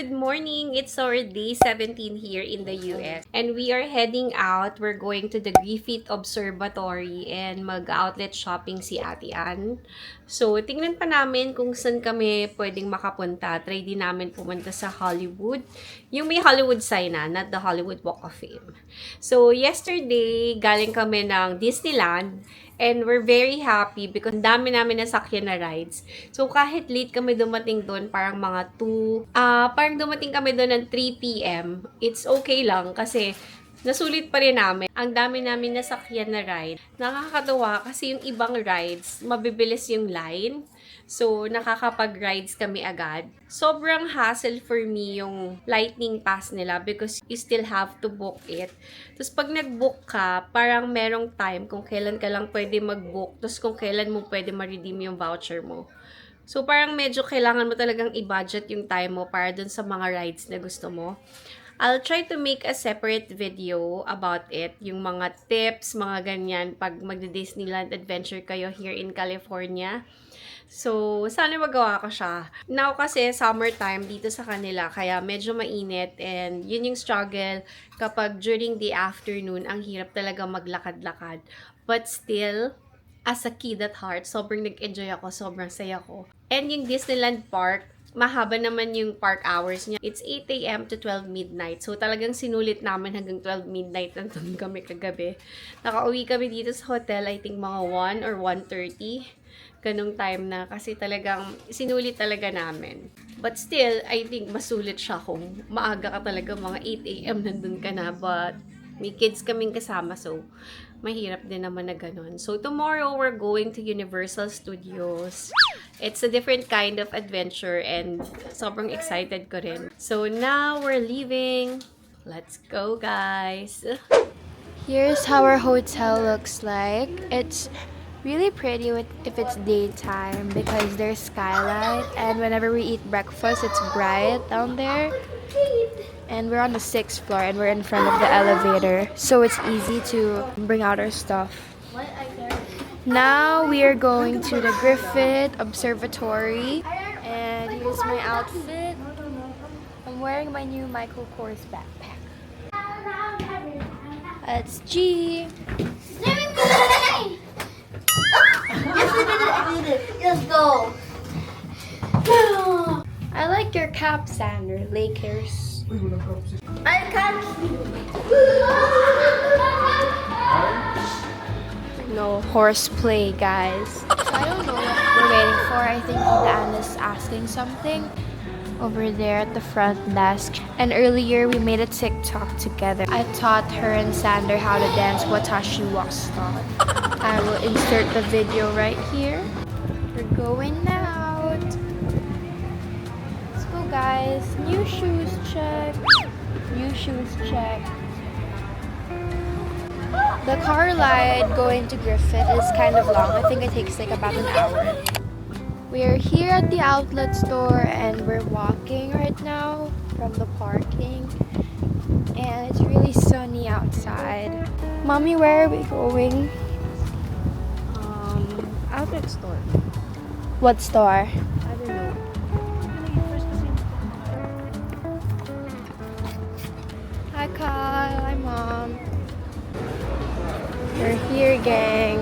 Good morning! It's our day 17 here in the US. And we are heading out. We're going to the Griffith Observatory and mag-outlet shopping si Ate Ann. So, tingnan pa namin kung saan kami pwedeng makapunta. Try din namin pumunta sa Hollywood. Yung may Hollywood sign na, not the Hollywood Walk of Fame. So, yesterday, galing kami ng Disneyland. And we're very happy because dami namin nasakyan na rides. So, kahit late kami dumating doon, parang mga 2, parang dumating kami doon ng 3 p.m. It's okay lang kasi nasulit pa rin namin. Ang dami namin nasakyan na ride. Nakakatawa kasi yung ibang rides, mabibilis yung line. So, nakakapag-rides kami agad. Sobrang hassle for me yung lightning pass nila because you still have to book it. Tapos, pag nag-book ka, parang merong time kung kailan ka lang pwede mag-book. Tapos, kung kailan mo pwede ma-redeem yung voucher mo. So, parang medyo kailangan mo talagang i-budget yung time mo para dun sa mga rides na gusto mo. I'll try to make a separate video about it. Yung mga tips, mga ganyan, pag mag-Disneyland adventure kayo here in California. So, sana magawa ko siya. Now kasi, summertime dito sa kanila, kaya medyo mainit and yun yung struggle kapag during the afternoon, ang hirap talaga maglakad-lakad. But still, as a kid at heart, sobrang nag-enjoy ako, sobrang saya ko. And yung Disneyland Park, mahaba naman yung park hours niya. It's 8 a.m. to 12 midnight. So, talagang sinulit namin hanggang 12 midnight nandun kami kagabi. Nakauwi kami dito sa hotel, I think mga 1 or 1:30. Ganong time na kasi talagang sinulit talaga namin. But still, I think masulit siya kung maaga ka talaga, mga 8 a.m. nandun ka na. But may kids kaming kasama, so mahirap din naman na ganun. So tomorrow, we're going to Universal Studios. It's a different kind of adventure and sobrang excited ko rin. So now, we're leaving. Let's go, guys! Here's how our hotel looks like. It's really pretty if it's daytime because there's skyline, and whenever we eat breakfast it's bright down there. And we're on the 6th floor and we're in front of the elevator, so it's easy to bring out our stuff. Now we are going to the Griffith Observatory, and here's my outfit. I'm wearing my new Michael Kors backpack. That's G. Let's go. I like your cap, Sander. Lakers. I can't. No horseplay, guys. So I don't know what we're waiting for. I think Dan is asking something over there at the front desk. And earlier we made a TikTok together. I taught her and Sander how to dance Watashi Waston. I will insert the video right here. We're going out. Let's go, guys. New shoes check. New shoes check. The car ride going to Griffith is kind of long. I think it takes like about an hour. We're here at the outlet store and we're walking right now from the parking. And it's really sunny outside. Mommy, where are we going? Outlet store. What store? I don't know. Hi, Kyle. Hi, Mom. We're here, gang.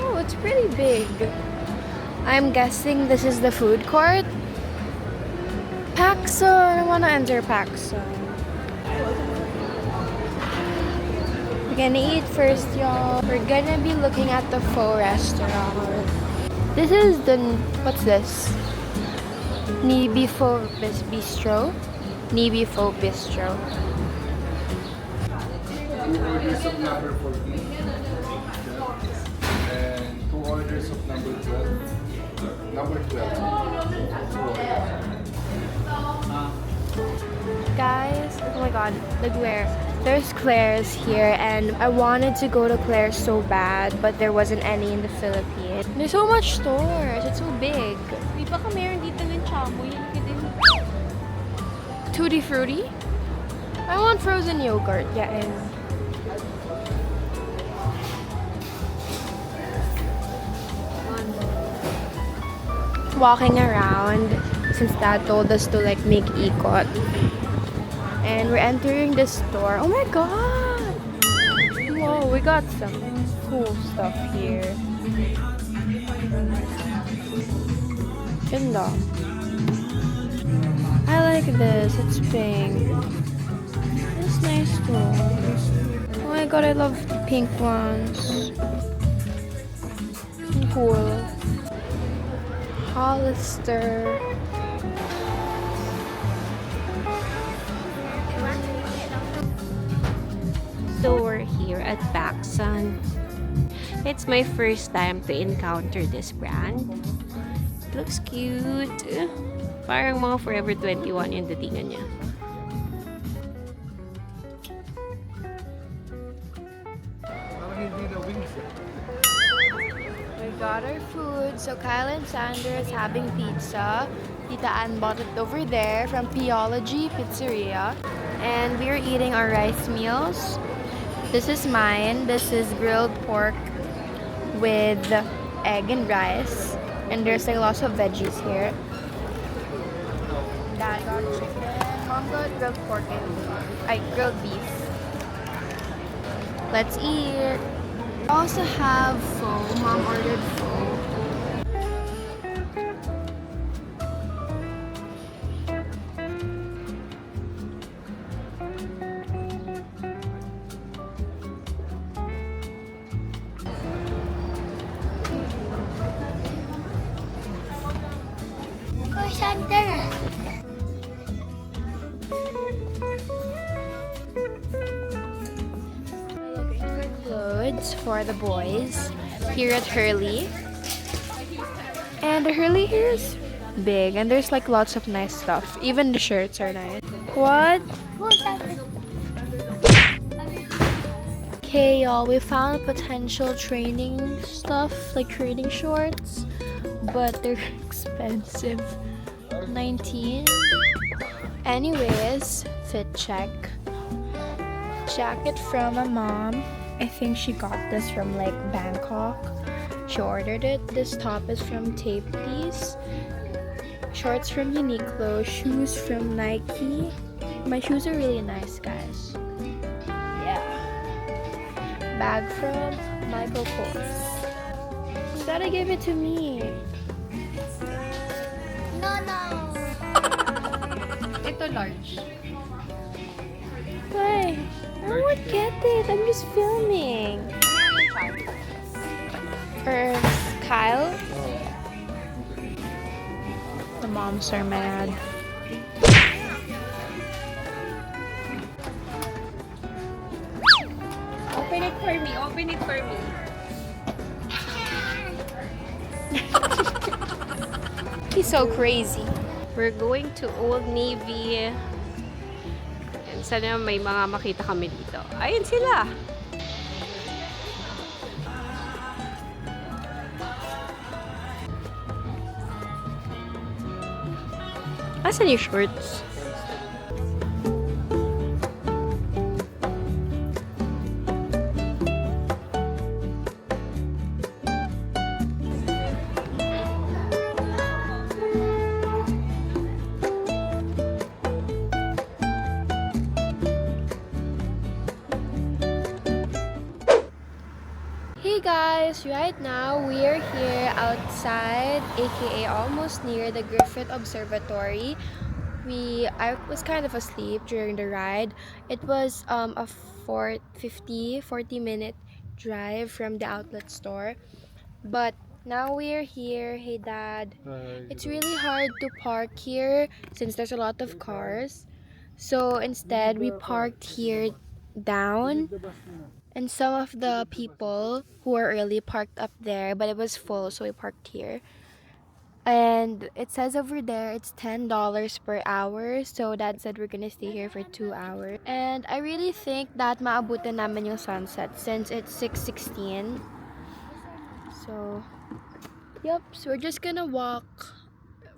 Oh, it's pretty big. I'm guessing this is the food court. Paxson. I want to enter Paxson. We're gonna eat first, y'all. We're gonna be looking at the pho restaurant. This is the... what's this? Nibi Pho Bistro? Nibi Pho Bistro. Orders of number 14 and 2 orders of number 12. Number 12. Guys, oh my god, look where. There's Claire's here and I wanted to go to Claire's so bad, but there wasn't any in the Philippines. There's so much stores. It's so big. Di ba ka meron dito ng chamoy? Tutti Frutti? I want frozen yogurt. Yeah, and walking around. since Dad told us to like make ikot. And we're entering the store. Oh my god! Whoa, we got some cool stuff here. Ganda. I like this. It's pink. It's nice too. Oh my god, I love the pink ones. Cool. Hollister. So we're here at Baksan. It's my first time to encounter this brand. It looks cute. Parang mga Forever 21 yung datingan niya. Parang hindi na wings eh. We got our food. So Kyle and Sandra is having pizza. Tita Ann bought it over there from Theology Pizzeria. And we're eating our rice meals. This is mine. This is grilled pork with egg and rice. And there's like lots of veggies here. Dad got chicken. Mom got grilled pork and grilled beef. Let's eat. We also have pho. Mom ordered pho. Go center. Clothes for the boys here at Hurley. And the Hurley here is big and there's like lots of nice stuff. Even the shirts are nice. What? Go center. Okay, y'all, we found potential training stuff, like training shorts, but they're expensive. 19. Anyways, fit check. Jacket from a mom. I think she got this from like Bangkok. She ordered it. This top is from Tape Piece. Shorts from Uniqlo. Shoes from Nike. My shoes are really nice, guys. Yeah. Bag from Michael Kors. You gotta give it to me. No. Ito large. Why? I won't get it. I'm just filming. For Kyle. The moms are mad. Open it for me. Open it for me. He's so crazy. We're going to Old Navy. And sana may mga makita kami dito. Ayun sila. Asan yung shorts? Hey guys, right now we are here outside, aka almost near the Griffith Observatory. I was kind of asleep during the ride. It was a 40-minute drive from the outlet store. But now we are here. Hey Dad. It's really hard to park here since there's a lot of cars. So instead we parked here down. And some of the people who were early parked up there, but it was full, so we parked here. And it says over there it's $10 per hour, so Dad said we're gonna stay here for 2 hours. And I really think that maabutan naman yung sunset since it's 6:16. So, yep, so we're just gonna walk.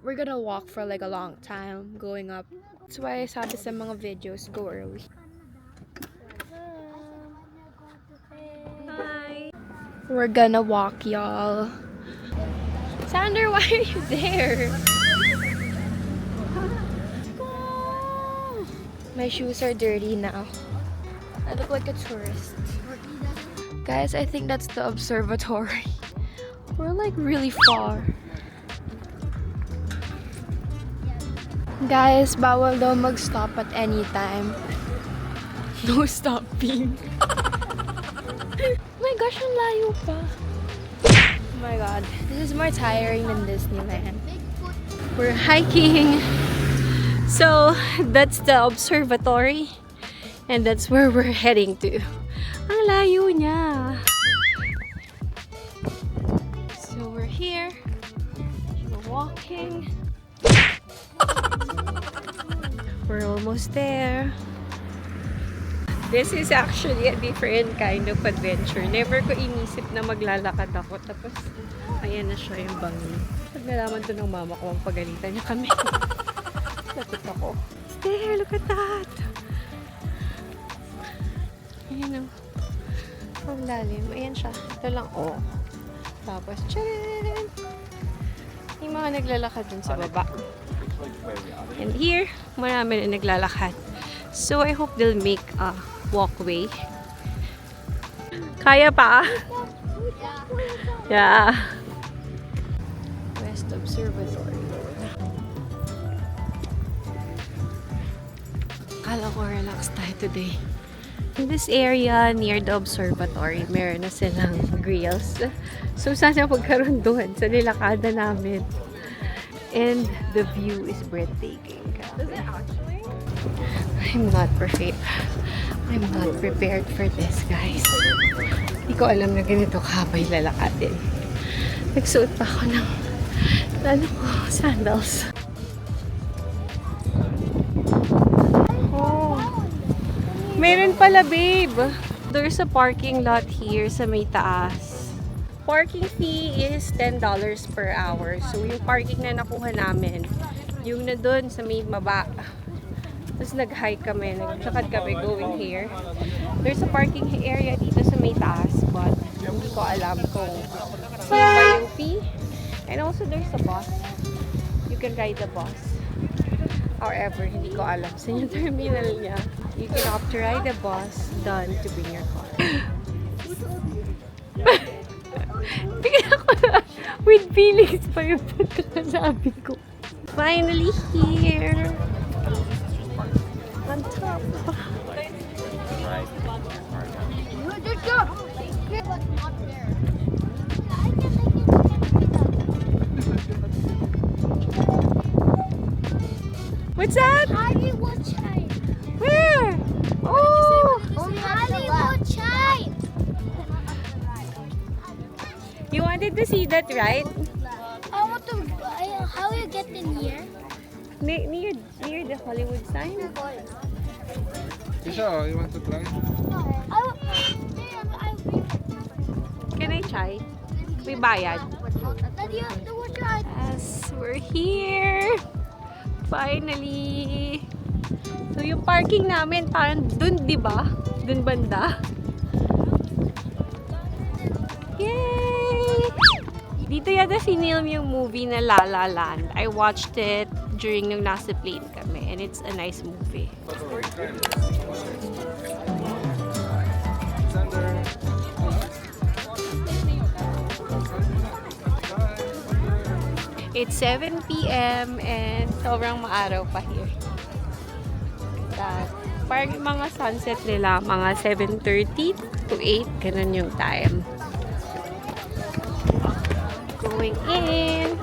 We're gonna walk for like a long time going up. That's why I sabi sa mga videos, go early. We're gonna walk, y'all. Sander, why are you there? My shoes are dirty now. I look like a tourist. Guys, I think that's the observatory. We're like really far. Guys, bawal daw mag-stop at any time. No stopping. Oh my gosh, ang layo pa. Oh my god, this is more tiring than Disneyland. We're hiking. So, that's the observatory. And that's where we're heading to. Ang layo niya. So, we're here. We're walking. We're almost there. This is actually a different kind of adventure. Never ko inisip na maglalakad ako. Tapos, ayan na siya yung bangin. Pag nalaman to ng mama ko, pagalitan niya kami. Lapit ako. There, look at that! Ayan o. Ang lalim. Ayan siya. Ito lang, oh. Tapos, tcharan! Yung mga naglalakad dun sa baba. And here, marami na naglalakad. So, I hope they'll make a walkway. Kaya pa? Yeah. West Observatory. Kala ko relax tayo today. In this area near the observatory, meron na silang grills. So, sana magkaroon doon sa nilakada namin. And the view is breathtaking. Does it actually? I'm not prepared for this, guys. Hindi ko alam na ganito kabay lalakadin. Nagsuot pa ako ng sandals. Oh. Meron pala, babe. There's a parking lot here sa may taas. Parking fee is $10 per hour. So, yung parking na nakuha namin, yung na doon sa may baba. Tapos nag-hike kami, nag-tsakad kami going here. There's a parking area dito sa may taas, but hindi ko alam kung sino ba yung fee. And also, there's a bus. You can ride the bus. However, hindi ko alam sa yung terminal niya. You can opt to ride the bus, done to bring your car. Bigla ko na, with feelings pa yung pagkakasabi ko. Finally here! On top! What's that? Hollywood chime. Where? Oh! Hollywood chime. You wanted to see that, right? I want to. How you get in here? Near the Hollywood sign? Tisha, you want to try? Can I try? May bayad. Yes, we're here! Finally! So, yung parking namin, parang dun, di ba? Dun banda. Yay! Dito yata sinilm yung movie na La La Land. I watched it during nung nasa plane kami. And it's a nice movie. It's 7 p.m. and sobrang maaraw pa here. That, parang yung mga sunset nila, mga 7:30 to 8, ganun yung time. Going in.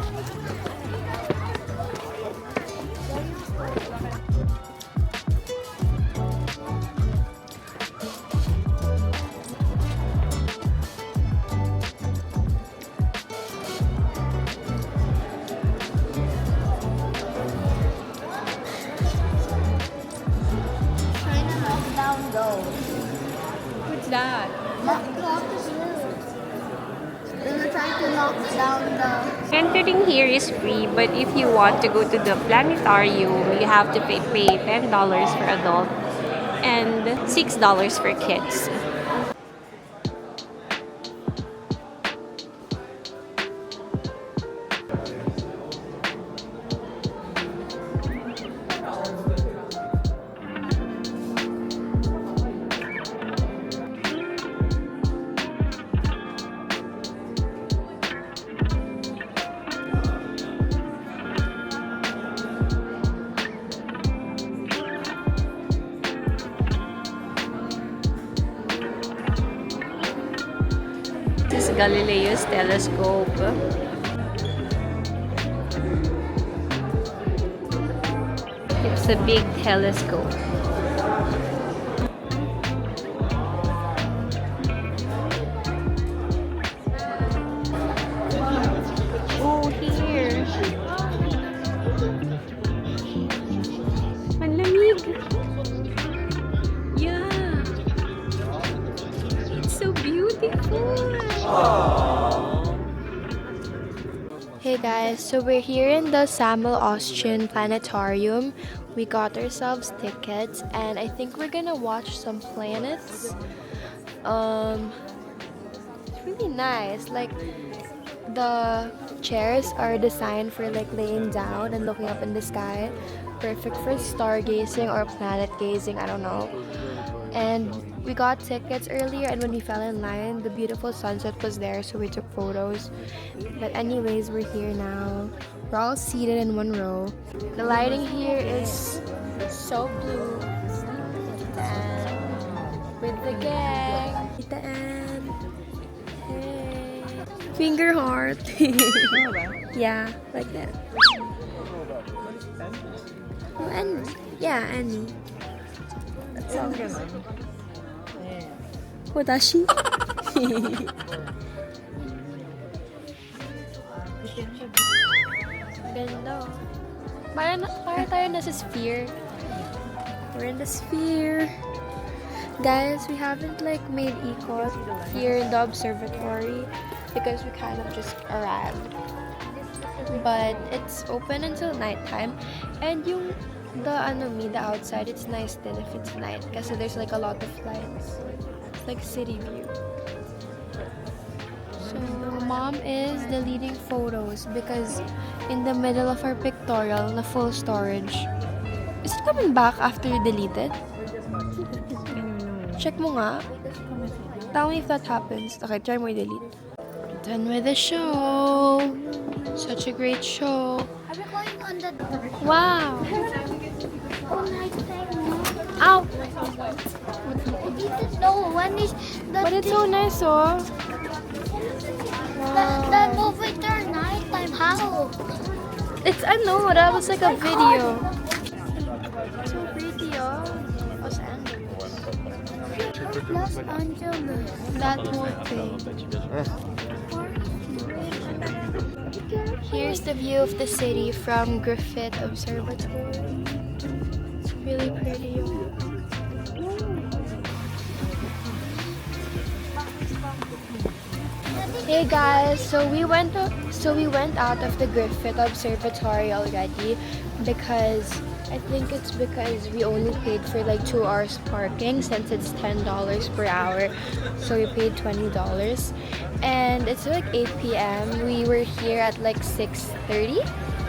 What's that? Entering here is free, but if you want to go to the planetarium, you have to pay $10 for adult and $6 for kids. This is Galileo's telescope. It's a big telescope. Oh, here. Malamig. Yeah. It's so beautiful. Hey guys, so we're here in the Samuel Austrian Planetarium. We got ourselves tickets and I think we're gonna watch some planets. It's really nice. Like the chairs are designed for like laying down and looking up in the sky. Perfect for stargazing or planet gazing, I don't know. And we got tickets earlier and when we fell in line, the beautiful sunset was there, so we took photos. But anyways, we're here now. We're all seated in one row. The lighting here is so blue. And with the gang. Tita Ann. Hey. Finger heart. Yeah, like that. Oh, Annie. Yeah, Annie. That's all. Watashi? Ganda. Para tayo nasa sphere. We're in the sphere. Guys, we haven't like made ikot here in the observatory because we kind of just arrived. But it's open until nighttime and the outside, it's nice then if it's night kasi there's like a lot of lights. It's like city view. So mom is deleting photos because in the middle of our pictorial na full storage. Is it coming back after you delete it? Check mo nga. Tell me if that happens. Okay, try mo i-delete. Done with the show. Such a great show. Are we going on the door? Wow. Oh, nice thing. Ow. No, one is the But it's so nice, oh. the movie turn nighttime. How? It's that was like a video. So pretty, oh. Los Angeles. Los Angeles. That whole thing. Here's the view of the city from Griffith Observatory. It's really pretty. Hey guys, so we went out of the Griffith Observatory already because I think it's because we only paid for like 2 hours parking since it's $10 per hour, so we paid $20. And it's like 8 p.m. We were here at like 6:30,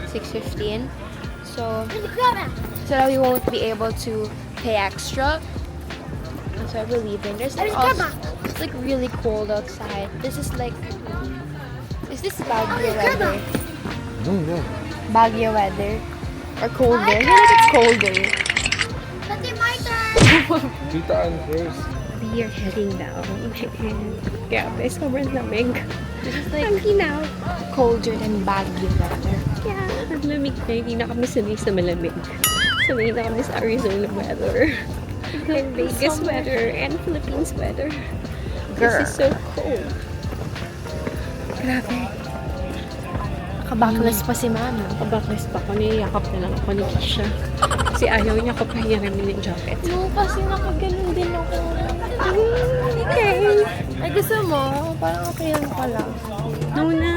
6:15. So that we won't be able to pay extra. That's why we're leaving. It's like really cold outside. Is this Baguio weather? No. Baguio weather? Or colder? I feel like it's colder. That's my turn. Tita Ann first. We are heading down. Grabe, sobrang lamig. This is like Ang ginaw. colder than Baguio weather. Yeah, ang lamig na. Hindi na kami sanay sa malamig. Sanay na kami sa Arizona weather. And Vegas weather. And Philippines weather. This is so cold. Grabe. Nakabackless pa si Mama. Nakabaklas pa ako. Niyayakap na lang ako ni Kisha. Kasi ayaw niya ko pahiramin yung jacket. No, kasi nakaganon din ako. Okay. Ay, gusto mo? Parang okay lang pala. No na.